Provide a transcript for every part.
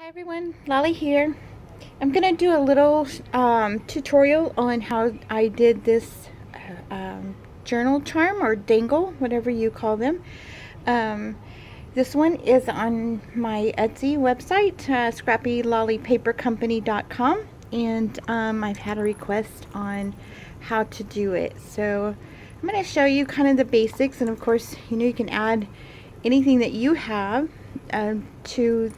Hi everyone, Lolly here. I'm gonna do a little tutorial on how I did this journal charm or dangle, whatever you call them. Um, this one is on my Etsy website, scrappylollypapercompany.com, and I've had a request on how to do it. So I'm gonna show you kind of the basics, and of course, you can add anything that you have to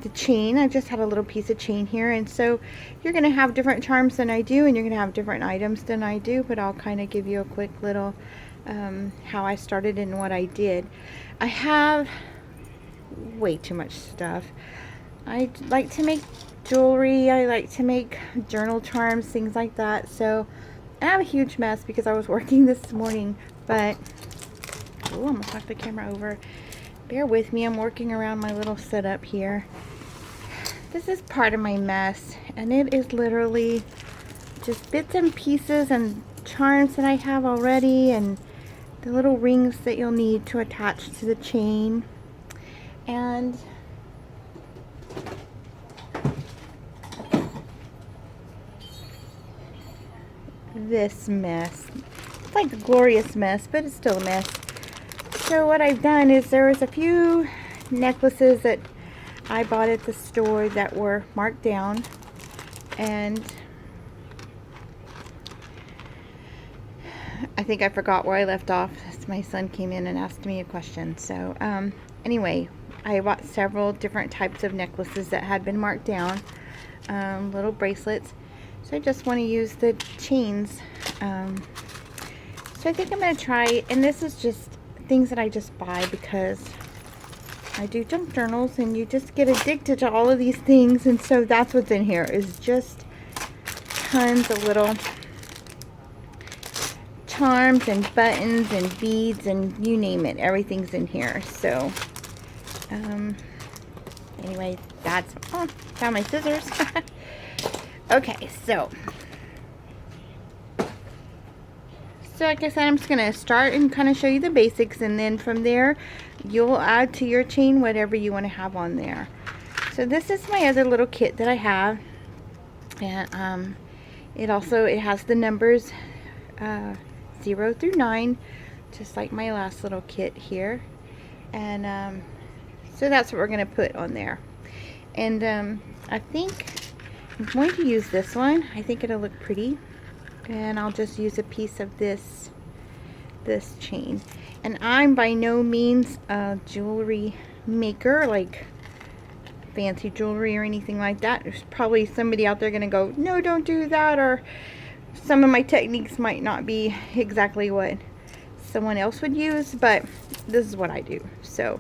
the chain. I just had a little piece of chain here, and so you're going to have different charms than I do, and you're going to have different items than I do, but I'll kind of give you a quick little how I started and what I did. I have way too much stuff. I like to make jewelry, I like to make journal charms, things like that, so I have a huge mess because I was working this morning, but oh, I'm going to knock the camera over. Bear with me, I'm working around my little setup here. This is part of my mess, and it is literally just bits and pieces and charms that I have already, and the little rings that you'll need to attach to the chain, and this mess. It's like a glorious mess, but it's still a mess. So what I've done is there was a few necklaces that I bought at the store that were marked down, and I think I forgot where I left off as my son came in and asked me a question. So anyway, I bought several different types of necklaces that had been marked down, little bracelets. So I just want to use the chains. So I think I'm going to try, and this is just things that I just buy because I do junk journals, and you just get addicted to all of these things, and so that's what's in here, is just tons of little charms and buttons and beads and you name it, everything's in here. So anyway, that's found my scissors. Okay, so like I said, I'm just going to start and kind of show you the basics, and then from there you'll add to your chain whatever you want to have on there. So this is my other little kit that I have, and it has the numbers 0 through 9, just like my last little kit here, and so that's what we're going to put on there. And I think I'm going to use this one. I think it'll look pretty, and I'll just use a piece of this chain. And I'm by no means a jewelry maker, like fancy jewelry or anything like that. There's probably somebody out there gonna go, no, don't do that, or some of my techniques might not be exactly what someone else would use, but this is what I do. So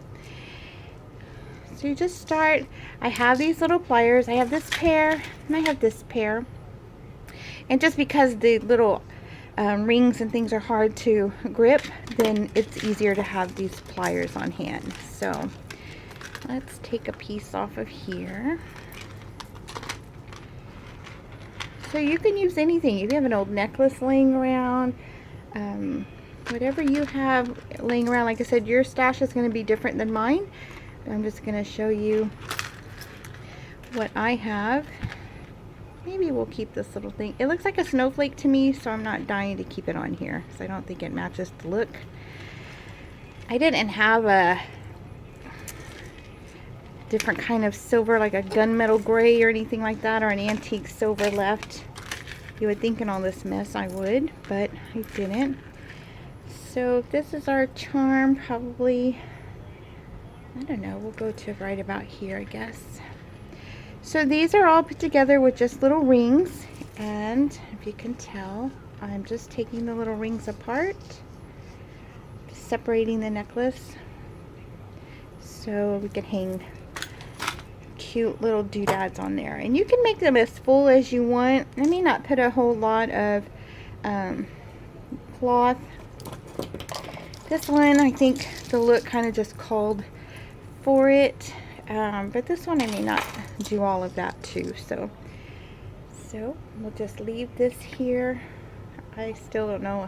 you just start. I have these little pliers. I have this pair, and I have this pair. And just because the little rings and things are hard to grip, then it's easier to have these pliers on hand. So let's take a piece off of here. So you can use anything. If you have an old necklace laying around, whatever you have laying around, like I said, your stash is going to be different than mine. I'm just going to show you what I have. Maybe we'll keep this little thing. It looks like a snowflake to me, so I'm not dying to keep it on here, because I don't think it matches the look. I didn't have a different kind of silver, like a gunmetal gray or anything like that, or an antique silver left. You would think in all this mess I would, but I didn't. So this is our charm, probably, I don't know, we'll go to right about here, I guess. So these are all put together with just little rings, and if you can tell, I'm just taking the little rings apart, separating the necklace so we can hang cute little doodads on there. And you can make them as full as you want. I may not put a whole lot of cloth. This one, I think the look kind of just called for it. But this one I may not do all of that too, so we'll just leave this here. I still don't know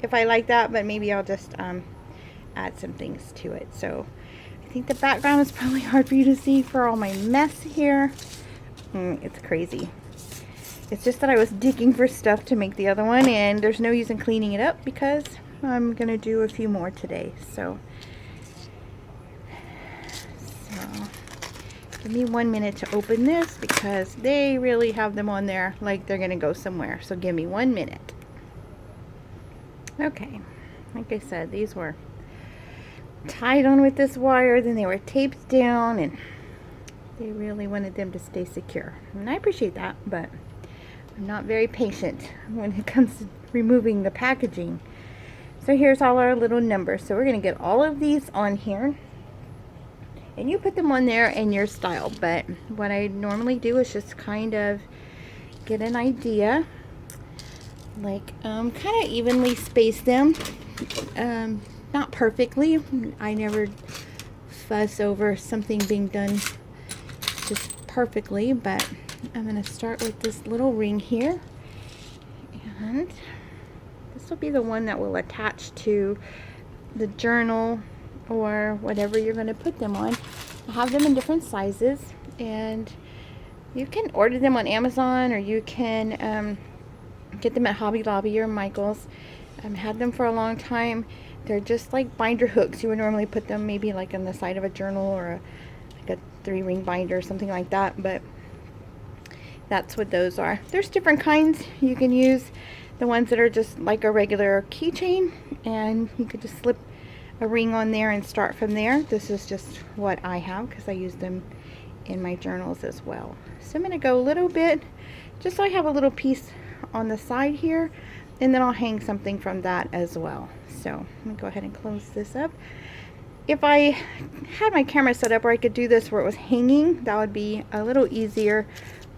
if I like that, but maybe I'll just add some things to it. So I think the background is probably hard for you to see for all my mess here. It's crazy. It's just that I was digging for stuff to make the other one, and there's no use in cleaning it up because I'm gonna do a few more today. So give me 1 minute to open this because they really have them on there like they're gonna go somewhere. So give me 1 minute. Okay, like I said, these were tied on with this wire, then they were taped down, and they really wanted them to stay secure. And I appreciate that, but I'm not very patient when it comes to removing the packaging. So here's all our little numbers. So we're going to get all of these on here. And you put them on there in your style. But what I normally do is just kind of get an idea. Like kind of evenly space them. Not perfectly. I never fuss over something being done just perfectly, but I'm going to start with this little ring here, and this will be the one that will attach to the journal or whatever you're going to put them on. I have them in different sizes, and you can order them on Amazon, or you can get them at Hobby Lobby or Michael's. I've had them for a long time. They're just like binder hooks. You would normally put them maybe like on the side of a journal or like a 3-ring binder or something like that, but that's what those are. There's different kinds. You can use the ones that are just like a regular keychain, and you could just slip a ring on there and start from there. This is just what I have because I use them in my journals as well. So I'm going to go a little bit just so I have a little piece on the side here, and then I'll hang something from that as well. So I'm going to go ahead and close this up. If I had my camera set up where I could do this where it was hanging, that would be a little easier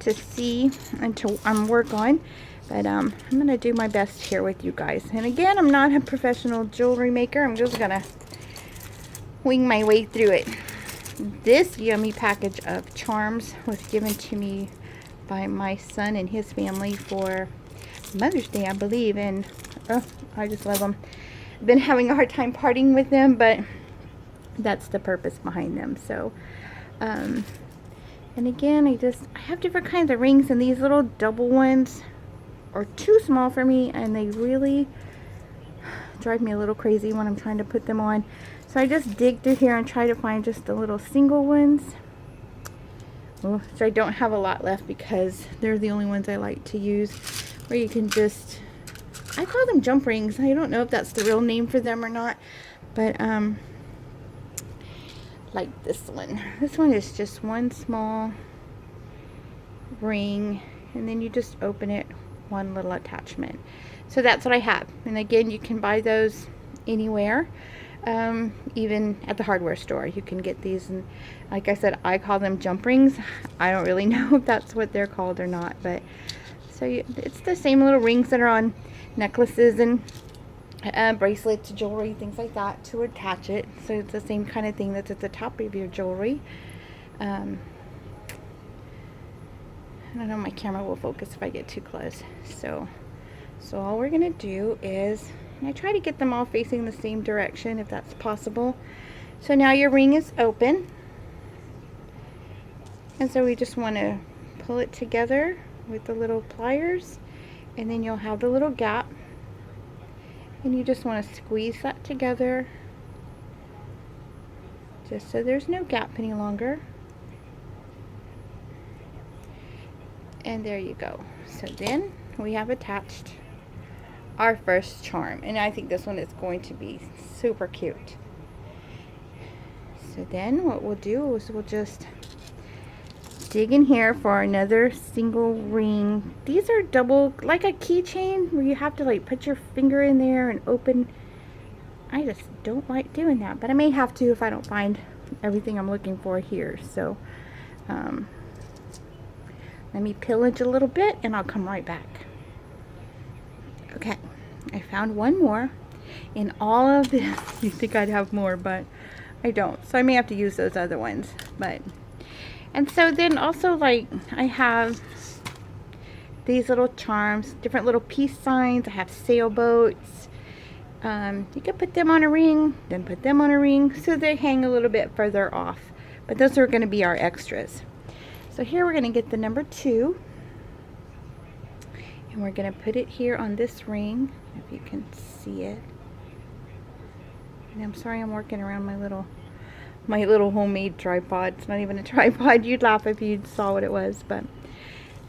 to see and to work on. But I'm going to do my best here with you guys. And again, I'm not a professional jewelry maker. I'm just going to wing my way through it. This yummy package of charms was given to me by my son and his family for Mother's Day, I believe. And oh, I just love them. I've been having a hard time parting with them, but that's the purpose behind them. So and again, I have different kinds of rings, and these little double ones are too small for me, and they really drive me a little crazy when I'm trying to put them on. So I just dig through here and try to find just the little single ones. So I don't have a lot left because they're the only ones I like to use, where you can just, I call them jump rings. I don't know if that's the real name for them or not, but like this one. This one is just one small ring, and then you just open it, one little attachment. So that's what I have. And again, you can buy those anywhere, even at the hardware store. You can get these, and like I said, I call them jump rings. I don't really know if that's what they're called or not, but so it's the same little rings that are on necklaces and bracelets, jewelry, things like that, to attach it. So it's the same kind of thing that's at the top of your jewelry. I don't know, my camera will focus if I get too close. So all we're gonna do is, I try to get them all facing the same direction if that's possible. So now your ring is open, and so we just want to pull it together with the little pliers, and then you'll have the little gap, and you just want to squeeze that together just so there's no gap any longer. And there you go. So then we have attached our first charm, and I think this one is going to be super cute. So then what we'll do is we'll just dig in here for another single ring. These are double, like a keychain, where you have to like put your finger in there and open. I just don't like doing that, but I may have to if I don't find everything I'm looking for here. So let me pillage a little bit and I'll come right back. Okay, I found one more in all of this. You think I'd have more, but I don't. So I may have to use those other ones. And so then also, like, I have these little charms, different little peace signs. I have sailboats. You could put them on a ring, then put them on a ring, so they hang a little bit further off. But those are going to be our extras. So here we're going to get the number 2. And we're going to put it here on this ring, if you can see it. And I'm sorry I'm working around my little homemade tripod. It's not even a tripod. You'd laugh if you saw what it was. But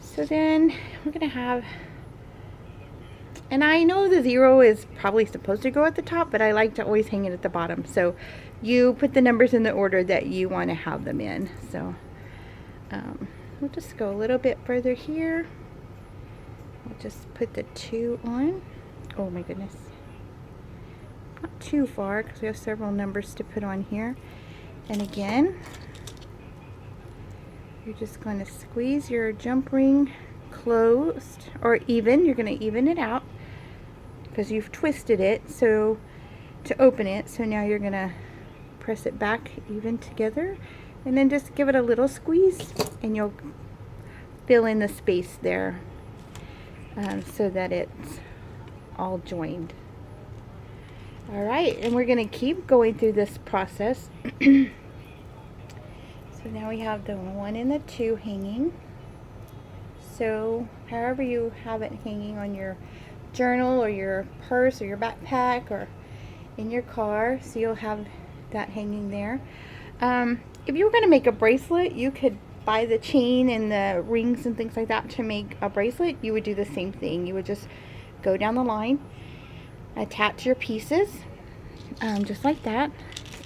so then we're going to have, and I know the 0 is probably supposed to go at the top, but I like to always hang it at the bottom. So you put the numbers in the order that you want to have them in. So we'll just go a little bit further here. We'll just put the 2 on. Oh my goodness. Not too far because we have several numbers to put on here. And again, you're just going to squeeze your jump ring closed, or even. You're going to even it out because you've twisted it so to open it. So now you're going to press it back even together, and then just give it a little squeeze, and you'll fill in the space there so that it's all joined. All right, and we're going to keep going through this process. So now we have the 1 and the 2 hanging. So however you have it hanging on your journal or your purse or your backpack or in your car, so you'll have that hanging there. If you were going to make a bracelet, you could buy the chain and the rings and things like that to make a bracelet. You would do the same thing. You would just go down the line, attach your pieces just like that,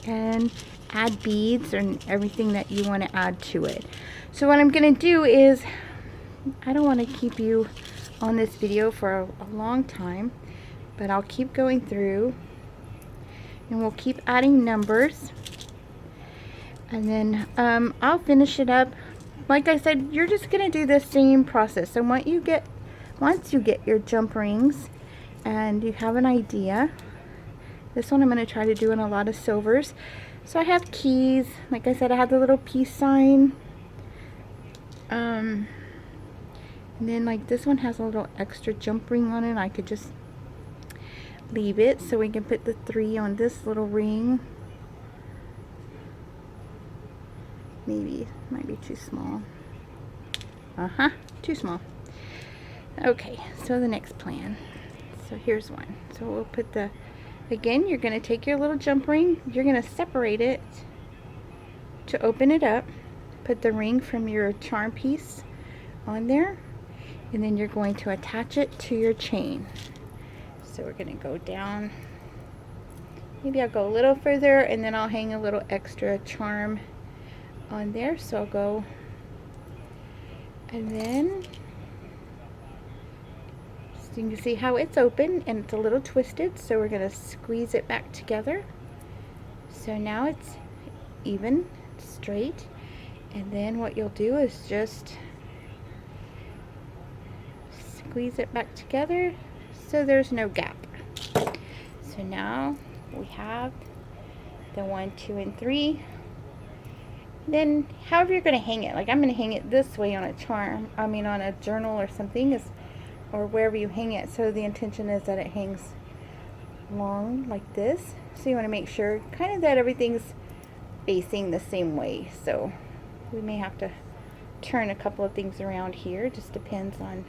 and add beads and everything that you want to add to it. So what I'm going to do is, I don't want to keep you on this video for a long time, but I'll keep going through and we'll keep adding numbers, and then I'll finish it up. Like I said, you're just going to do the same process. So once you get your jump rings and you have an idea, this one I'm going to try to do in a lot of silvers. So I have keys. Like I said, I have the little peace sign. And then like this one has a little extra jump ring on it. I could just leave it so we can put the 3 on this little ring. Maybe, might be too small. Too small. Okay, so the next plan. So here's one. So we'll put the, again, you're going to take your little jump ring, you're going to separate it to open it up, put the ring from your charm piece on there, and then you're going to attach it to your chain. So we're going to go down, maybe I'll go a little further, and then I'll hang a little extra charm on there. So I'll go, and then so you can see how it's open and it's a little twisted, so we're going to squeeze it back together. So now it's even, straight, and then what you'll do is just squeeze it back together so there's no gap. So now we have the 1, 2, and 3. Then however you're going to hang it, like I'm going to hang it this way on a charm, on a journal or something, or wherever you hang it. So the intention is that it hangs long like this. So you want to make sure kind of that everything's facing the same way. So we may have to turn a couple of things around here, just depends on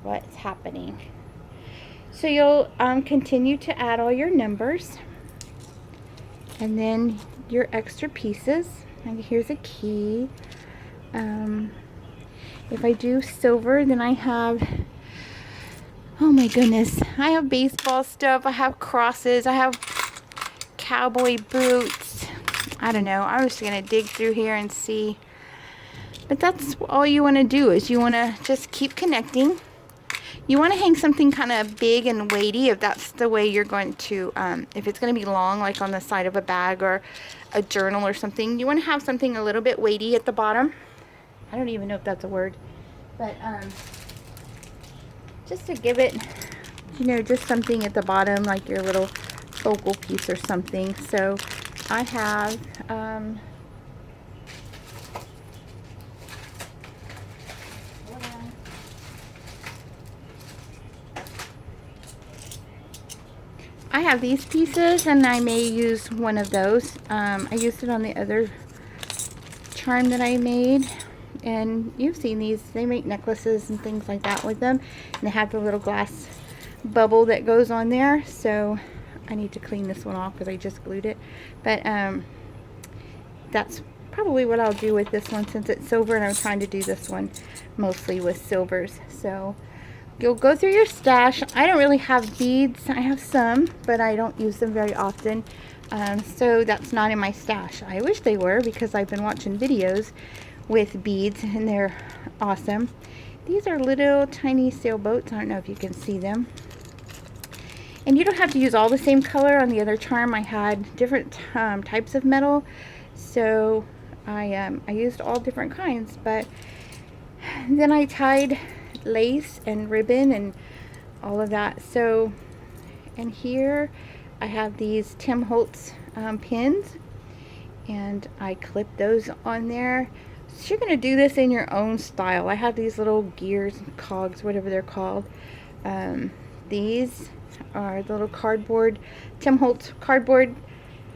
what's happening. So you'll continue to add all your numbers, and then your extra pieces. And here's a key. If I do silver, then I have, oh my goodness, I have baseball stuff, I have crosses, I have cowboy boots. I don't know, I'm just gonna dig through here and see. But that's all you want to do, is you want to just keep connecting. You want to hang something kind of big and weighty if that's the way you're going to, if it's going to be long, like on the side of a bag or a journal or something. You want to have something a little bit weighty at the bottom. I don't even know if that's a word. But just to give it, you know, just something at the bottom, like your little focal piece or something. So I have, have these pieces, and I may use one of those. I used it on the other charm that I made, and you've seen these. They make necklaces and things like that with them, and they have the little glass bubble that goes on there. So I need to clean this one off because I just glued it, but that's probably what I'll do with this one since it's silver, and I'm trying to do this one mostly with silvers. So you'll go through your stash. I don't really have beads. I have some, but I don't use them very often. So that's not in my stash. I wish they were, because I've been watching videos with beads and they're awesome. These are little tiny sailboats. I don't know if you can see them. And you don't have to use all the same color. On the other charm I had different types of metal, so I used all different kinds. But then I tied lace and ribbon and all of that. So, and here I have these Tim Holtz pins, and I clipped those on there. So you're going to do this in your own style. I have these little gears, cogs, whatever they're called. These are the little cardboard, Tim Holtz cardboard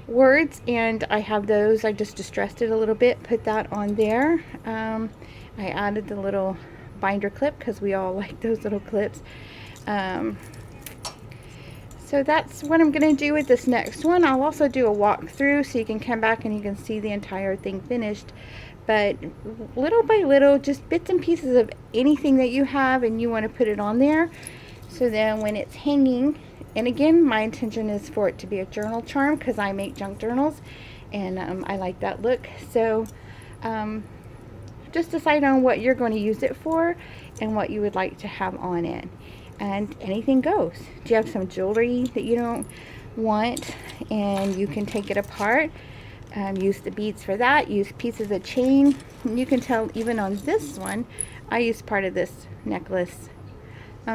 words, and I have those. I just distressed it a little bit, put that on there. I added the little binder clip because we all like those little clips. So that's what I'm going to do with this next one. I'll also do a walkthrough so you can come back and you can see the entire thing finished. But little by little, just bits and pieces of anything that you have and you want to put it on there. So then when it's hanging, and again, my intention is for it to be a journal charm because I make junk journals, and I like that look. So just decide on what you're going to use it for and what you would like to have on it. And anything goes. Do you have some jewelry that you don't want and you can take it apart? Use the beads for that. Use pieces of chain. And you can tell even on this one, I used part of this necklace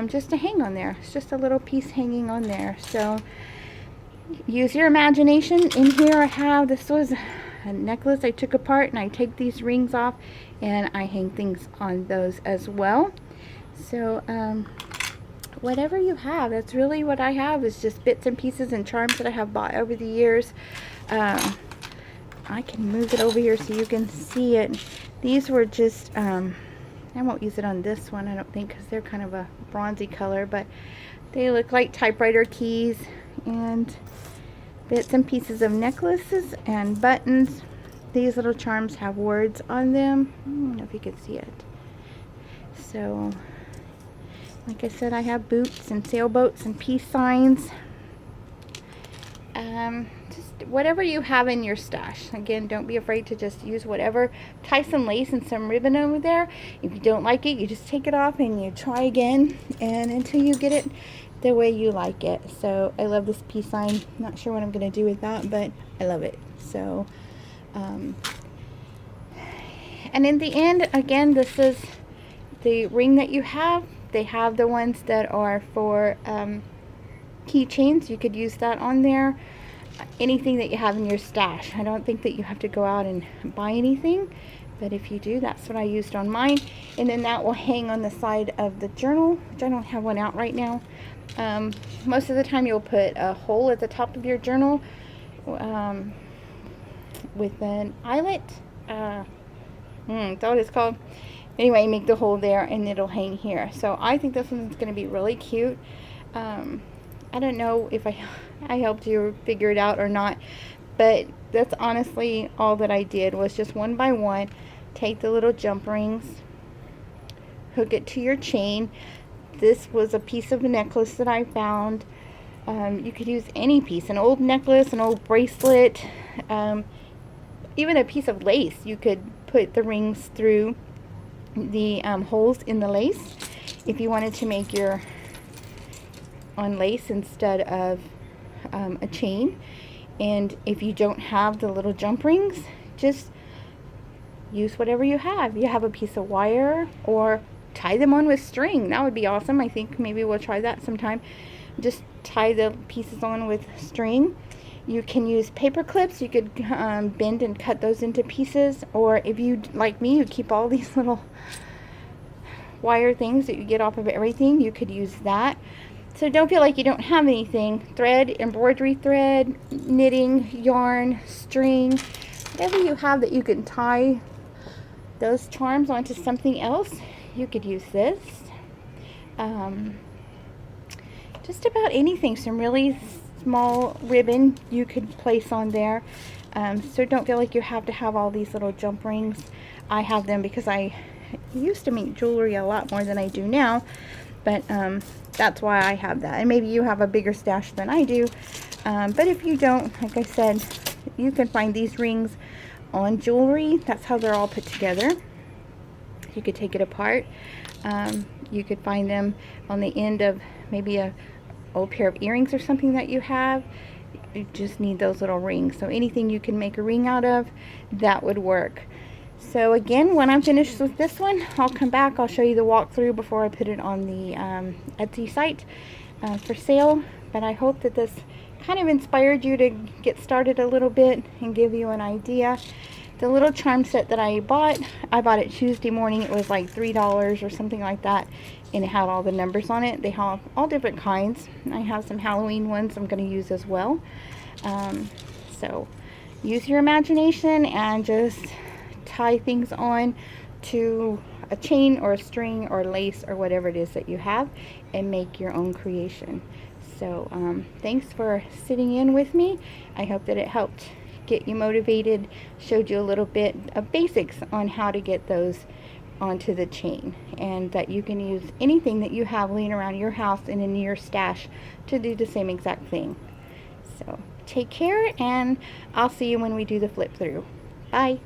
just to hang on there. It's just a little piece hanging on there. So use your imagination. In here I have, this was a necklace I took apart, and I take these rings off and I hang things on those as well. So whatever you have, that's really what I have, is just bits and pieces and charms that I have bought over the years. I can move it over here so you can see it. These were just I won't use it on this one, I don't think, because they're kind of a bronzy color, but they look like typewriter keys and bits and pieces of necklaces and buttons. These little charms have words on them. I don't know if you can see it. So like I said, I have boots and sailboats and peace signs. Just whatever you have in your stash. Again, don't be afraid to just use whatever. Tie some lace and some ribbon over there. If you don't like it, you just take it off and you try again, and until you get it the way you like it. So I love this peace sign. Not sure what I'm going to do with that, but I love it. So and in the end, again, this is the ring that you have. They have the ones that are for keychains. You could use that on there. Anything that you have in your stash. I don't think that you have to go out and buy anything, but if you do, that's what I used on mine. And then that will hang on the side of the journal, which I don't have one out right now. Most of the time you'll put a hole at the top of your journal with an eyelet. That's what it's called. Anyway, make the hole there and it'll hang here. So I think this one's going to be really cute. I don't know if I helped you figure it out or not, but that's honestly all that I did, was just one by one take the little jump rings, hook it to your chain. This was a piece of a necklace that I found. You could use any piece, an old necklace, an old bracelet, even a piece of lace. You could put the rings through the holes in the lace if you wanted to make your on lace instead of a chain. And if you don't have the little jump rings, just use whatever you have. You have a piece of wire, or tie them on with string. That would be awesome. I think maybe we'll try that sometime. Just tie the pieces on with string. You can use paper clips. You could bend and cut those into pieces, or if you, like me, you keep all these little wire things that you get off of everything, you could use that. So don't feel like you don't have anything. Thread, embroidery thread, knitting, yarn, string, whatever you have that you can tie those charms onto something else, you could use this. Just about anything. Some really small ribbon you could place on there. So don't feel like you have to have all these little jump rings. I have them because I used to make jewelry a lot more than I do now, but that's why I have that. And maybe you have a bigger stash than I do, but if you don't, like I said, you can find these rings on jewelry. That's how they're all put together. You could take it apart. You could find them on the end of maybe a old pair of earrings or something that you have. You just need those little rings. So anything you can make a ring out of, that would work. So again, when I'm finished with this one, I'll come back. I'll show you the walkthrough before I put it on the Etsy site for sale. But I hope that this kind of inspired you to get started a little bit and give you an idea. The little charm set that I bought it Tuesday morning. It was like $3 or something like that, and it had all the numbers on it. They have all different kinds. I have some Halloween ones I'm going to use as well. So use your imagination and just tie things on to a chain or a string or lace or whatever it is that you have and make your own creation. So thanks for sitting in with me. I hope that it helped get you motivated, showed you a little bit of basics on how to get those onto the chain, and that you can use anything that you have laying around your house and in your stash to do the same exact thing. So take care, and I'll see you when we do the flip through. Bye.